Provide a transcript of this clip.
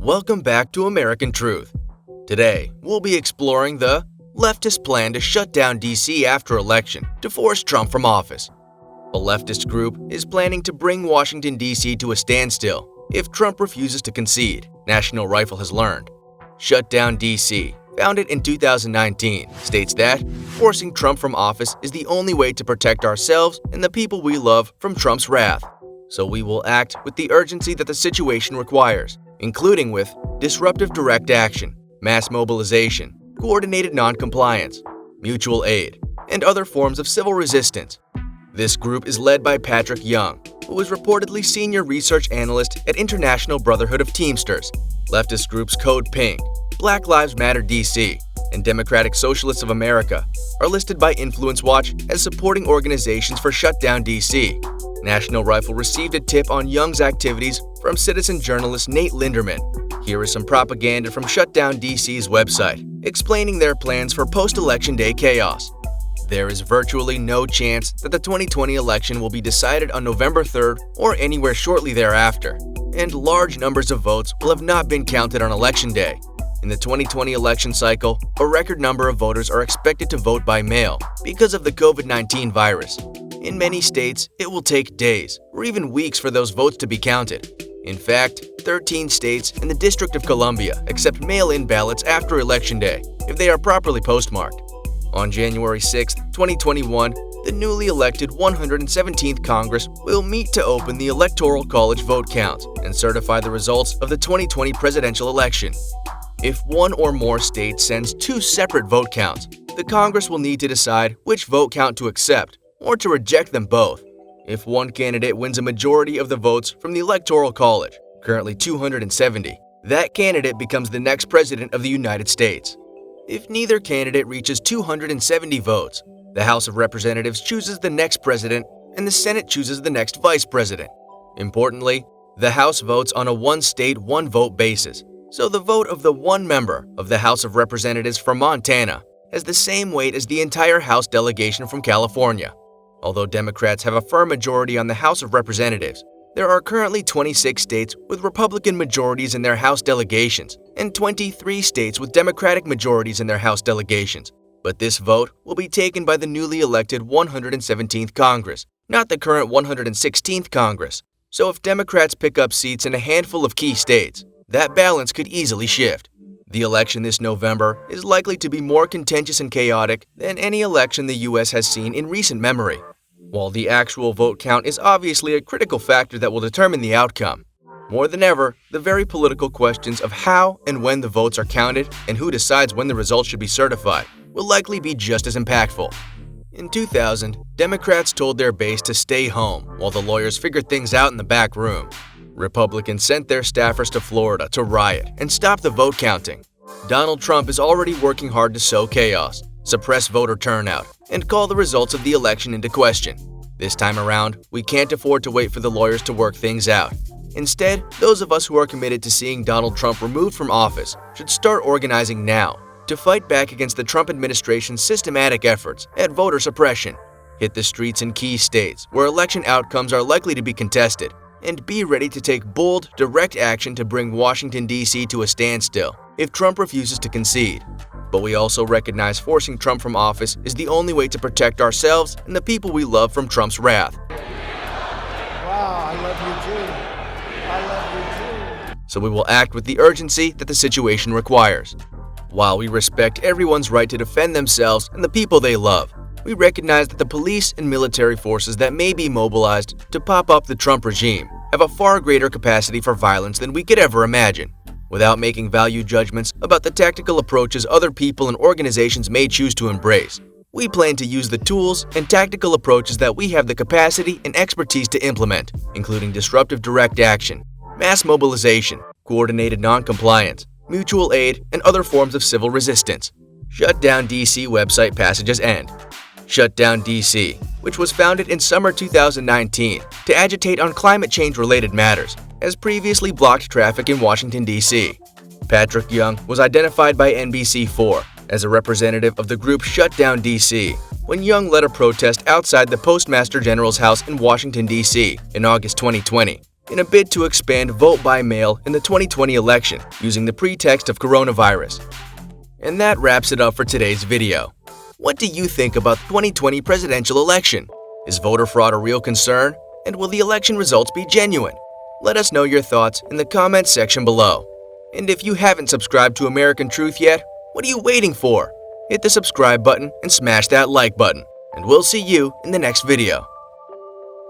Welcome back to American Truth. Today, we'll be exploring the leftist plan to shut down D.C. after election to force Trump from office. A leftist group is planning to bring Washington, D.C. to a standstill if Trump refuses to concede, National Rifle has learned. Shut Down D.C., founded in 2019, states that forcing Trump from office is the only way to protect ourselves and the people we love from Trump's wrath. So we will act with the urgency that the situation requires, including with disruptive direct action, mass mobilization, coordinated noncompliance, mutual aid, and other forms of civil resistance. This group is led by Patrick Young, who is reportedly senior research analyst at International Brotherhood of Teamsters. Leftist groups Code Pink, Black Lives Matter DC, and Democratic Socialists of America are listed by Influence Watch as supporting organizations for Shut Down DC. National Rifle received a tip on Young's activities from citizen journalist Nate Linderman. Here is some propaganda from Shut Down DC's website, explaining their plans for post-election day chaos. There is virtually no chance that the 2020 election will be decided on November 3rd or anywhere shortly thereafter, and large numbers of votes will have not been counted on Election Day. In the 2020 election cycle, a record number of voters are expected to vote by mail because of the COVID-19 virus. In many states, it will take days or even weeks for those votes to be counted. In fact, 13 states and the District of Columbia accept mail-in ballots after Election Day if they are properly postmarked. On January 6, 2021, the newly elected 117th Congress will meet to open the Electoral College vote count and certify the results of the 2020 presidential election. If one or more states sends two separate vote counts, the Congress will need to decide which vote count to accept or to reject them both. If one candidate wins a majority of the votes from the Electoral College, currently 270, that candidate becomes the next president of the United States. If neither candidate reaches 270 votes, the House of Representatives chooses the next president and the Senate chooses the next vice president. Importantly, the House votes on a one-state, one-vote basis, so the vote of the one member of the House of Representatives from Montana has the same weight as the entire House delegation from California. Although Democrats have a firm majority on the House of Representatives, there are currently 26 states with Republican majorities in their House delegations and 23 states with Democratic majorities in their House delegations. But this vote will be taken by the newly elected 117th Congress, not the current 116th Congress. So if Democrats pick up seats in a handful of key states, that balance could easily shift. The election this November is likely to be more contentious and chaotic than any election the U.S. has seen in recent memory. While the actual vote count is obviously a critical factor that will determine the outcome, more than ever, the very political questions of how and when the votes are counted and who decides when the results should be certified will likely be just as impactful. In 2000, Democrats told their base to stay home while the lawyers figured things out in the back room. Republicans sent their staffers to Florida to riot and stop the vote counting. Donald Trump is already working hard to sow chaos, suppress voter turnout, and call the results of the election into question. This time around, we can't afford to wait for the lawyers to work things out. Instead, those of us who are committed to seeing Donald Trump removed from office should start organizing now to fight back against the Trump administration's systematic efforts at voter suppression. Hit the streets in key states where election outcomes are likely to be contested, and be ready to take bold, direct action to bring Washington, D.C. to a standstill if Trump refuses to concede. But we also recognize forcing Trump from office is the only way to protect ourselves and the people we love from Trump's wrath. Wow, I love you too. I love you too. So we will act with the urgency that the situation requires. While we respect everyone's right to defend themselves and the people they love, we recognize that the police and military forces that may be mobilized to pop up the Trump regime have a far greater capacity for violence than we could ever imagine. Without making value judgments about the tactical approaches other people and organizations may choose to embrace, we plan to use the tools and tactical approaches that we have the capacity and expertise to implement, including disruptive direct action, mass mobilization, coordinated noncompliance, mutual aid, and other forms of civil resistance. Shut Down DC website passages end. Shut Down DC, which was founded in summer 2019 to agitate on climate change-related matters, has previously blocked traffic in Washington, D.C. Patrick Young was identified by NBC4 as a representative of the group Shut Down DC when Young led a protest outside the Postmaster General's house in Washington, D.C. in August 2020. in a bid to expand vote by mail in the 2020 election using the pretext of coronavirus. And that wraps it up for today's video. What do you think about the 2020 presidential election? Is voter fraud a real concern? And will the election results be genuine? Let us know your thoughts in the comments section below. And if you haven't subscribed to American Truth yet, what are you waiting for? Hit the subscribe button and smash that like button. And we'll see you in the next video.